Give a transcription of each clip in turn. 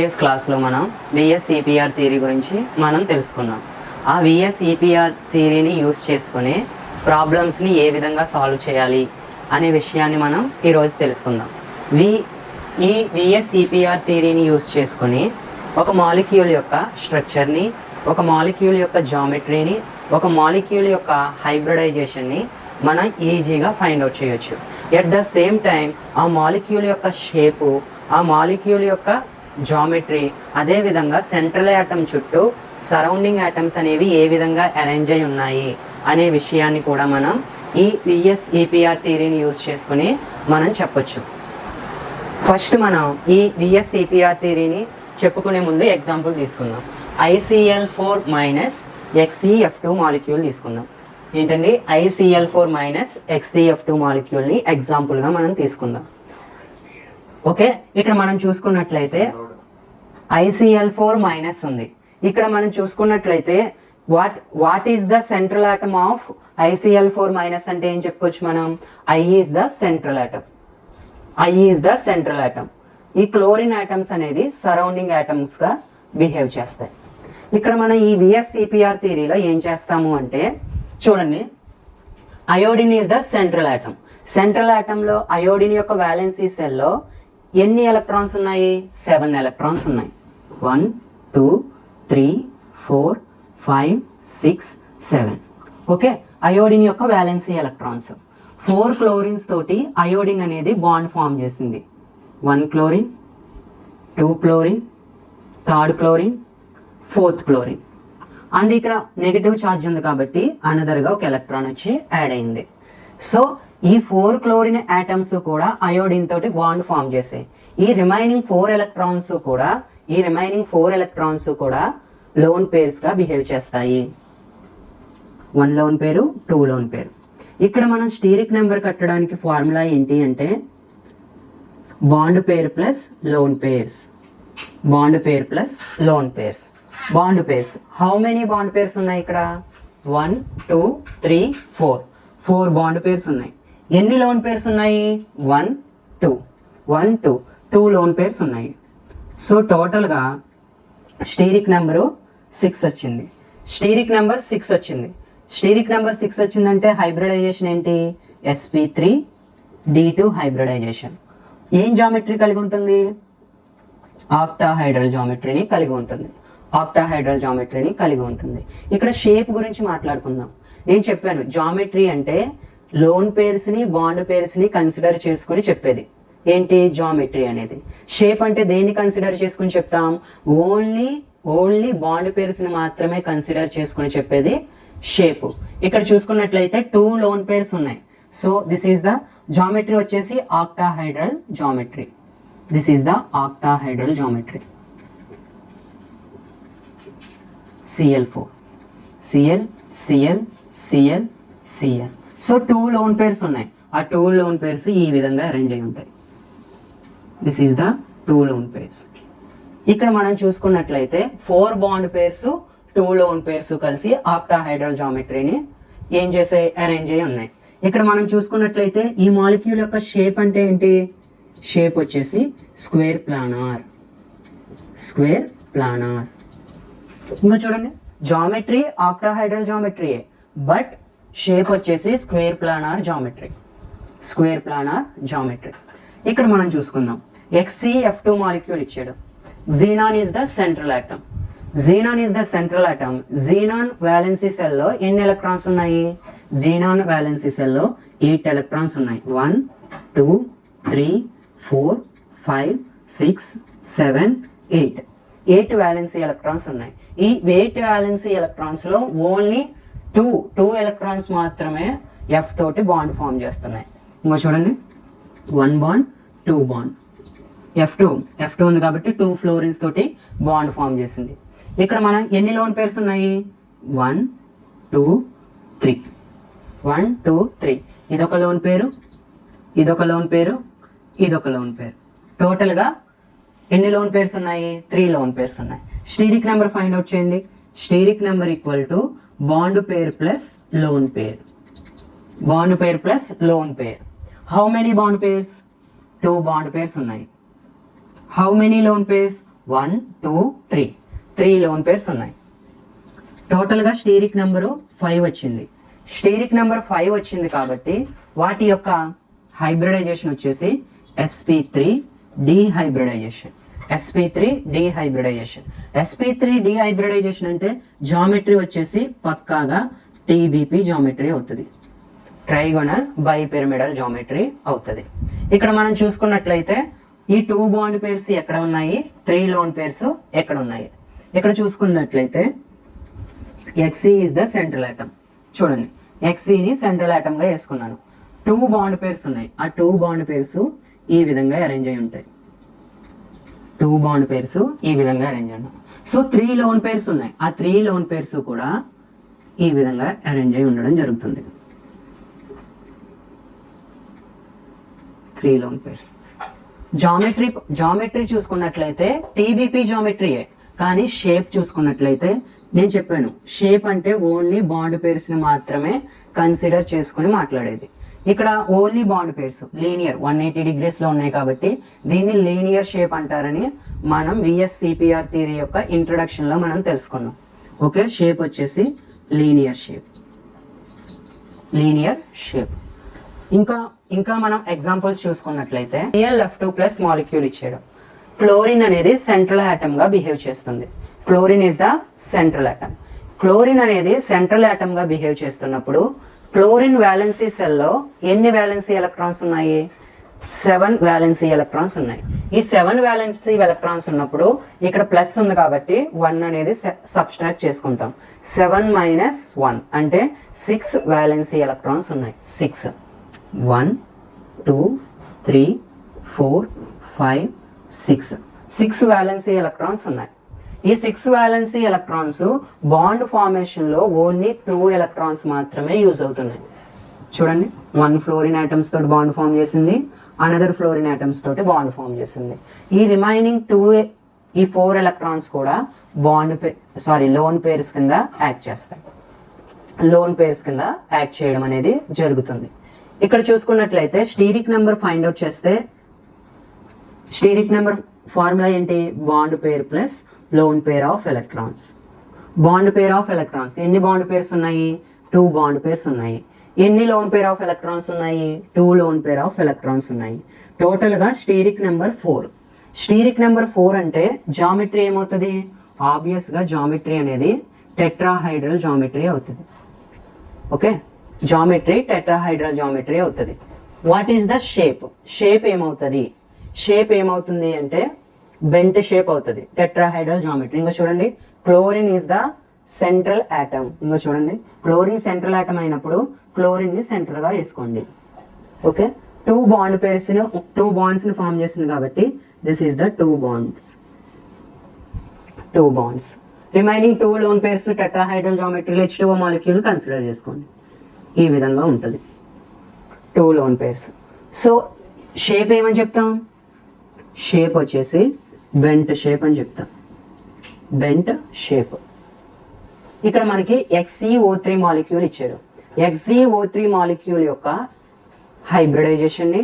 Previous క్లాస్లో మనం విఎస్ఈపిఆర్ theory గురించి మనం తెలుసుకున్నాం. ఆ విఎస్ఈపిఆర్ థియరీని యూస్ చేసుకుని ప్రాబ్లమ్స్ని ఏ విధంగా సాల్వ్ చేయాలి అనే విషయాన్ని మనం ఈరోజు తెలుసుకుందాం. ఈ విఎస్ఈపిఆర్ థియరీని యూస్ చేసుకుని ఒక మాలిక్యూల్ యొక్క స్ట్రక్చర్ని, ఒక మాలిక్యూల్ యొక్క జామెట్రీని, ఒక మాలిక్యూల్ యొక్క హైబ్రిడైజేషన్ని మనం ఈజీగా ఫైండ్ అవుట్ చేయొచ్చు. ఎట్ ద సేమ్ టైం ఆ మాలిక్యూల్ యొక్క షేపు, ఆ మాలిక్యూల్ యొక్క జామెట్రీ, అదేవిధంగా సెంట్రల్ యాటమ్ చుట్టూ సరౌండింగ్ యాటమ్స్ అనేవి ఏ విధంగా అరేంజ్ అయి ఉన్నాయి అనే విషయాన్ని కూడా మనం ఈ విఎస్ఈపిఆర్ థియరీని యూజ్ చేసుకుని మనం చెప్పొచ్చు. ఫస్ట్ మనం ఈ విఎస్ఈపిఆర్ థియరీని చెప్పుకునే ముందు ఎగ్జాంపుల్ తీసుకుందాం. ICl4 - XeF2 మాలిక్యూల్ తీసుకుందాం. ఏంటండి? ICl4 - XeF2 మాలిక్యూల్ని ఎగ్జాంపుల్గా మనం తీసుకుందాం. ఓకే, ఇక్కడ మనం చూసుకున్నట్లయితే ICl4- ఉంది. ఇక్కడ మనం చూసుకున్నట్లయితే what is the central atom of ICl4- అంటే ఏం చెప్పుకోవచ్చు మనం? I is the central atom. I is the central atom. ఈ క్లోరిన్ ఆటమ్స్ అనేవి సరౌండింగ్ ఆటమ్స్గా బిహేవ్ చేస్తాయి. ఇక్కడ మనం ఈ విఎస్ఈపిఆర్ థియరీలో ఏం చేస్తాము అంటే, చూడండి, iodine is the central atom. Central ఆటంలో అయోడిన్ యొక్క వ్యాలెన్సీ సెల్లో ఎన్ని ఎలక్ట్రాన్స్ ఉన్నాయి? 7 ఎలక్ట్రాన్స్ ఉన్నాయి. 1 2 3 4 5 6 7. ఓకే, అయోడిన్ యొక్క వ్యాలెన్సీ ఎలక్ట్రాన్స్. 4 క్లోరిన్స్ తోటి అయోడిన్ అనేది బాండ్ ఫామ్ చేసింది. 1 chlorine, 2 chlorine, 3rd chlorine, 4th chlorine. And ఇక్కడ నెగటివ్ ఛార్జ్ ఉంది కాబట్టి అనదర్గా ఒక ఎలక్ట్రాన్ వచ్చి యాడ్ అయింది. సో ఈ 4 క్లోరిన్ ఆటమ్స్ కూడా అయోడిన్ తోటి బాండ్ ఫామ్ చేసాయి. ఈ రిమైనింగ్ 4 ఎలక్ట్రాన్స్ కూడా లోన్ పేర్స్ గా బిహేవ్ చేస్తాయి. 1 లోన్ పేరు, 2 లోన్ పేరు. ఇక్కడ మనం స్టీరిక్ నెంబర్ కట్టడానికి ఫార్ములా ఏంటి అంటే bond pair plus loan pairs. Bond pair plus loan pairs. Bond pairs, how many bond pairs ఉన్నాయి ఇక్కడ? 1 2 3 4. 4 బాండ్ పేర్స్ ఉన్నాయి. ఎన్ని లోన్ పేర్స్ ఉన్నాయి? 1 2 లోన్ పేర్స్ ఉన్నాయి. సో టోటల్గా స్టీరిక్ నెంబరు 6 వచ్చింది. స్టీరిక్ నెంబర్ 6 వచ్చిందంటే హైబ్రిడైజేషన్ ఏంటి? sp3d2 hybridisation. ఏం జామెట్రీ కలిగి ఉంటుంది? ఆక్టాహైడ్రల్ జామెట్రీని కలిగి ఉంటుంది. ఇక్కడ షేప్ గురించి మాట్లాడుకుందాం. నేను చెప్పాను జామెట్రీ అంటే లోన్ పేర్స్ ని, బాండ్ పేర్స్ ని కన్సిడర్ చేసుకుని చెప్పేది. ఏంటి జామెట్రీ అనేది? షేప్ అంటే దేన్ని కన్సిడర్ చేసుకుని చెప్తాం? ఓన్లీ బాండ్ పేర్స్ ని మాత్రమే కన్సిడర్ చేసుకుని చెప్పేది షేప్. ఇక్కడ చూసుకున్నట్లయితే 2 లోన్ పేర్స్ ఉన్నాయి. So this is the geometry వచ్చేసి octahedral geometry. Cl4 Cl Cl Cl Cl. So 2 lone pairs ఉన్నాయి. ఆ 2 లోన్ పేర్స్ ఈ విధంగా అరేంజ్ అయి ఉంటాయి. This is the 2 lone pairs. ఇక్కడ మనం చూసుకున్నట్లయితే 4 బాండ్ పేర్స్, 2 లోన్ పేర్స్ కలిసి ఆక్టాహైడ్రల్ జామెట్రీని ఏం చేసే అరేంజ్ అయి ఉన్నాయి. ఇక్కడ మనం చూసుకున్నట్లయితే ఈ మాలిక్యూల్ యొక్క షేప్ అంటే ఏంటి? షేప్ వచ్చేసి స్క్వేర్ ప్లానార్. ఇంకా చూడండి, జామెట్రీ ఆక్టాహైడ్రల్ జామెట్రీయే, బట్ షేప్ వచ్చేసి స్క్వేర్ ప్లానార్ జామెట్రీ. ఇక్కడ మనం చూసుకుందాం, XeF2 మాలిక్యూల్ ఇచ్చాడు. Xenon is the central atom. Xenon valency సెల్లో ఎన్ని ఎలక్ట్రాన్స్ ఉన్నాయి? జీనాన్ వ్యాలెన్సీ సెల్లో 8 ఎలక్ట్రాన్స్ ఉన్నాయి. 1 2 3 4 5 6 7 8 వ్యాలెన్సీ ఎలక్ట్రాన్స్ ఉన్నాయి. ఈ 8 వ్యాలెన్సీ ఎలక్ట్రాన్స్ లో ఓన్లీ 2 ఎలక్ట్రాన్స్ మాత్రమే F తోటి బాండ్ ఫామ్ చేస్తున్నాయి. ఇంకా చూడండి, 1 బాండ్ 2 బాండ్. F2 ఉంది కాబట్టి 2 ఫ్లోరిన్స్ తోటి బాండ్ ఫామ్ చేసింది. ఇక్కడ మనం ఎన్ని లోన్ పేర్స్ ఉన్నాయి? 1 2 3. ఇదొక లోన్ పేరు, ఇదొక లోన్ పేరు. టోటల్గా ఎన్ని లోన్ పేర్స్ ఉన్నాయి? 3 లోన్ పేర్స్ ఉన్నాయి. స్టీరిక్ నెంబర్ ఫైండ్ అవుట్ చేయండి. Steric number equal to bond pair plus lone pair. How many bond pairs? 2 bond pairs ఉన్నాయి. How many lone pairs? 1 2 3 3 lone pairs ఉన్నాయి. టోటల్గా స్టీరిక్ నెంబరు 5 వచ్చింది. Steric number 5 వచ్చింది కాబట్టి వాటి యొక్క హైబ్రిడైజేషన్ వచ్చేసి sp3 డీహైబ్రిడైజేషన్. sp3 డీహైబ్రిడైజేషన్. sp3 డీహైబ్రిడైజేషన్ అంటే జామెట్రీ వచ్చేసి పక్కాగా TBP జామెట్రీ అవుతుంది, ట్రైగోనల్ బైపిరమిడల్ జామెట్రీ అవుతుంది. ఇక్కడ మనం చూసుకున్నట్లయితే ఈ 2 బాండ్ పేర్స్ ఎక్కడ ఉన్నాయి, 3 లోన్ పేర్స్ ఎక్కడ ఉన్నాయి. ఇక్కడ చూసుకున్నట్లయితే Xe is the central atom. చూడండి, Xe ని సెంట్రల్ ఆటమ్ గా వేసుకున్నాను. 2 బాండ్ పేర్స్ ఉన్నాయి. ఆ 2 బాండ్ పేర్స్ ఈ విధంగా అరేంజ్ అయి ఉంటాయి. 2 బాండ్ పేర్స్ ఈ విధంగా అరేంజ్ అయి ఉన్నాయి. సో 3 లోన్ పేర్స్ ఉన్నాయి. ఆ 3 లోన్ పేర్స్ కూడా ఈ విధంగా అరేంజ్ అయి ఉండడం జరుగుతుంది. 3 లోన్ పేర్స్. జామెట్రీ చూసుకున్నట్లయితే TBP జామెట్రీయే, కానీ షేప్ చూసుకున్నట్లయితే నేను చెప్పాను షేప్ అంటే ఓన్లీ బాండ్ పేర్స్ ని మాత్రమే కన్సిడర్ చేసుకుని మాట్లాడేది. ఇక్కడ only bond pairs linear 180 degrees లో ఉన్నాయి కాబట్టి దీన్ని లీనియర్ షేప్ అంటారని మనం VSCPR థియరీ యొక్క ఇంట్రొడక్షన్ లో మనం తెలుసుకున్నాం. ఓకే, షేప్ వచ్చేసి లీనియర్ షేప్. ఇంకా మనం ఎగ్జాంపుల్స్ చూసుకున్నట్లయితే Cl2+ మాలిక్యూల్ ఇచ్చాడు. క్లోరిన్ అనేది సెంట్రల్ ఆటమ్ గా బిహేవ్ చేస్తుంది. Chlorine is the central atom. Chlorine అనేది సెంట్రల్ ఆటమ్ గా బిహేవ్ చేస్తున్నప్పుడు క్లోరిన్ వ్యాలెన్సీ సెల్లో ఎన్ని వ్యాలెన్సీ ఎలక్ట్రాన్స్ ఉన్నాయి? 7 వ్యాలెన్సీ ఎలక్ట్రాన్స్ ఉన్నాయి. ఈ 7 వ్యాలెన్సీ ఎలక్ట్రాన్స్ ఉన్నప్పుడు ఇక్కడ ప్లస్ ఉంది కాబట్టి 1 అనేది సబ్స్ట్రాక్ట్ చేసుకుంటాం. 7 - 1 అంటే 6 వ్యాలెన్సీ ఎలక్ట్రాన్స్ ఉన్నాయి. 6 1 2 3 4 5 6 వ్యాలెన్సీ ఎలక్ట్రాన్స్ ఉన్నాయి. ఈ 6 వ్యాలెన్సీ ఎలక్ట్రాన్స్ బాండ్ ఫార్మేషన్ లో ఓన్లీ 2 ఎలక్ట్రాన్స్ మాత్రమే యూజ్ అవుతున్నాయి. చూడండి, 1 ఫ్లోరిన్ ఆటమ్స్ తోటి బాండ్ ఫామ్ చేసింది, అనదర్ ఫ్లోరిన్ ఆటమ్స్ తోటి బాండ్ ఫామ్ చేసింది. ఈ రిమైనింగ్ 4 ఎలక్ట్రాన్స్ కూడా లోన్ పేర్స్ కింద యాక్ట్ చేస్తాయి. లోన్ పేర్స్ కింద యాక్ట్ చేయడం అనేది జరుగుతుంది. ఇక్కడ చూసుకున్నట్లయితే స్టీరిక్ నెంబర్ ఫైండ్ అవుట్ చేస్తే స్టీరిక్ నెంబర్ ఫార్ములా ఏంటి? Bond pair plus lone pair of electrons. Bond pair of electrons ఎన్ని బాండ్ పేర్స్ ఉన్నాయి? 2 బాండ్ పేర్స్ ఉన్నాయి. ఎన్ని లోన్ పేర్ ఆఫ్ ఎలక్ట్రాన్స్ ఉన్నాయి? 2 లోన్ పేర్ ఆఫ్ ఎలక్ట్రాన్స్ ఉన్నాయి. టోటల్ గా steric number 4. Steric number 4 అంటే geometry ఏమవుతుంది? ఆబ్వియస్ గా జామెట్రీ అనేది టెట్రాహైడ్రల్ జామెట్రీ అవుతుంది. ఓకే, జామెట్రీ టెట్రాహైడ్రల్ జామెట్రీ అవుతుంది. What is the shape? Shape ఏమవుతుంది అంటే బెంట్ షేప్ అవుతుంది, టెట్రాహైడ్రల్ జామెట్రీ. ఇంకా చూడండి, chlorine is the central atom. ఇంకా చూడండి, క్లోరిన్ సెంట్రల్ ఆటమ్ అయినప్పుడు క్లోరిన్ ని సెంటర్ గా వేసుకోండి. ఓకే, 2 బాండ్స్ ని ఫామ్ చేస్తుంది కాబట్టి this is the 2 bonds. Remaining 2 lone pairs tetrahedral జామెట్రీలో H2O మాలిక్యూల్ కన్సిడర్ చేసుకోండి. ఈ విధంగా ఉంటుంది 2 లోన్ పేర్స్. సో షేప్ ఏమని చెప్తాం? షేప్ వచ్చేసి బెంట్ షేప్ అని చెప్తాం. Bent shape. ఇక్కడ మనకి XeO3 మాలిక్యూల్ ఇచ్చాడు. XeO3 మాలిక్యూల్ యొక్క హైబ్రిడైజేషన్ ని,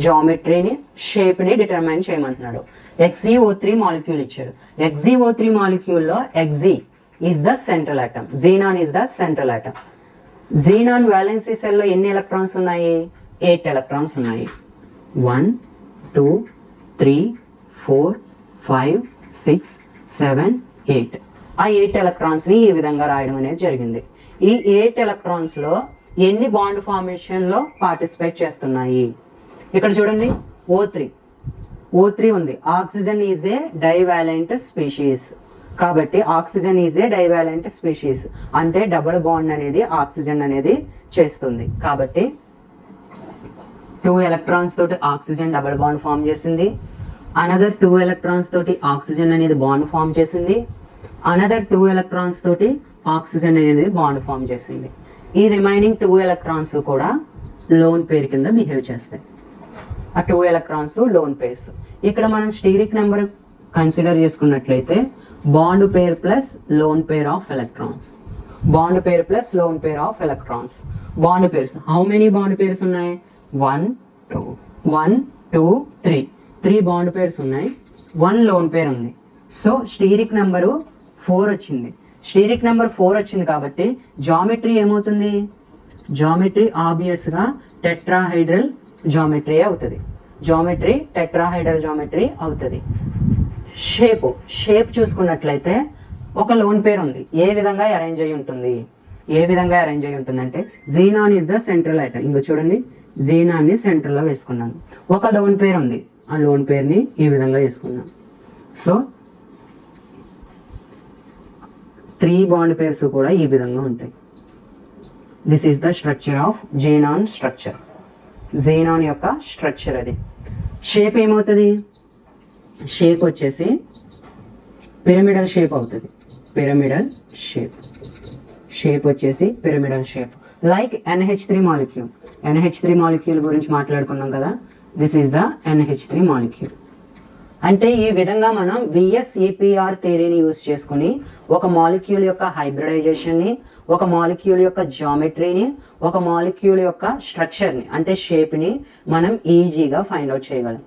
జామెట్రీని, షేప్ ని డిటర్మైన్ చేయమంటున్నాడు. XeO3 మాలిక్యూల్ ఇచ్చాడు. XeO3 మాలిక్యూల్ లో Xe is the central atom, Xenon is the central atom. Xenon valency cell లో ఎన్ని ఎలక్ట్రాన్స్ ఉన్నాయి? 8 ఎలక్ట్రాన్స్ ఉన్నాయి. 1 2 3 4 5 6 7 8. ఆ 8 ఎలక్ట్రాన్స్ ని ఈ విధంగా రాయడం అనేది జరిగింది. ఈ 8 ఎలక్ట్రాన్స్ లో ఎన్ని బాండ్ ఫార్మేషన్ లో పార్టిసిపేట్ చేస్తున్నాయి? ఇక్కడ చూడండి, O3 ఉంది. Oxygen is a divalent species కాబట్టి oxygen is a divalent species అంటే డబుల్ బాండ్ అనేది ఆక్సిజన్ అనేది చేస్తుంది. కాబట్టి 2 ఎలక్ట్రాన్స్ తోటి ఆక్సిజన్ డబుల్ బాండ్ ఫామ్ చేసింది. అనదర్ 2 ఎలక్ట్రాన్స్ తోటి ఆక్సిజన్ అనేది బాండ్ ఫామ్ చేసింది. అనదర్ 2 ఎలక్ట్రాన్స్ తోటి ఆక్సిజన్ అనేది బాండ్ ఫామ్ చేసింది. ఈ రిమైనింగ్ 2 ఎలక్ట్రాన్స్ కూడా లోన్ పేర్ కింద బిహేవ్ చేస్తాయి. ఆ 2 ఎలక్ట్రాన్స్ లోన్ పేర్స్. ఇక్కడ మనం స్టీరిక్ నెంబర్ కన్సిడర్ చేసుకున్నట్లయితే bond pair plus lone pair of electrons. Bond pair plus lone pair of electrons. Bond pairs how many bond pairs ఉన్నాయి? 1 2 3 bond pairs ఉన్నాయి. 1 lone pair ఉంది. So steric number 4 వచ్చింది. Steric number 4 వచ్చింది కాబట్టి geometry ఏమవుతుంది? Geometry ఆబ్వియస్గా tetrahedral geometry అవుతుంది. Geometry tetrahedral geometry అవుతుంది. షేప్ చూసుకున్నట్లయితే ఒక లోన్ పేర్ ఉంది. ఏ విధంగా అరేంజ్ అయి ఉంటుంది? ఏ విధంగా అరేంజ్ అయి ఉంటుంది అంటే xenon is the central item. ఇంకో చూడండి, జీనాన్ని సెంట్రల్లో వేసుకున్నాను. ఒక లోన్ పేర్ ఉంది, ఆ లోన్ పేర్ని ఈ విధంగా వేసుకున్నాను. సో 3 బాండ్ పేర్స్ కూడా ఈ విధంగా ఉంటాయి. This is the structure of xenon structure. Xenon యొక్క స్ట్రక్చర్ అది. షేప్ ఏమవుతుంది? షేప్ వచ్చేసి పిరమిడల్ షేప్ అవుతుంది. పిరమిడల్ షేప్ వచ్చేసి pyramidal shape like NH3 molecule. NH3 molecule గురించి మాట్లాడుకున్నాం కదా, this is the NH3 molecule. అంటే ఈ విధంగా మనం VSEPR థియరీని యూజ్ చేసుకుని ఒక మాలిక్యూల్ యొక్క హైబ్రిడైజేషన్ని, ఒక మాలిక్యూల్ యొక్క జామెట్రీని, ఒక మాలిక్యూల్ యొక్క స్ట్రక్చర్ని అంటే షేప్ని మనం ఈజీగా ఫైండ్ అవుట్ చేయగలం.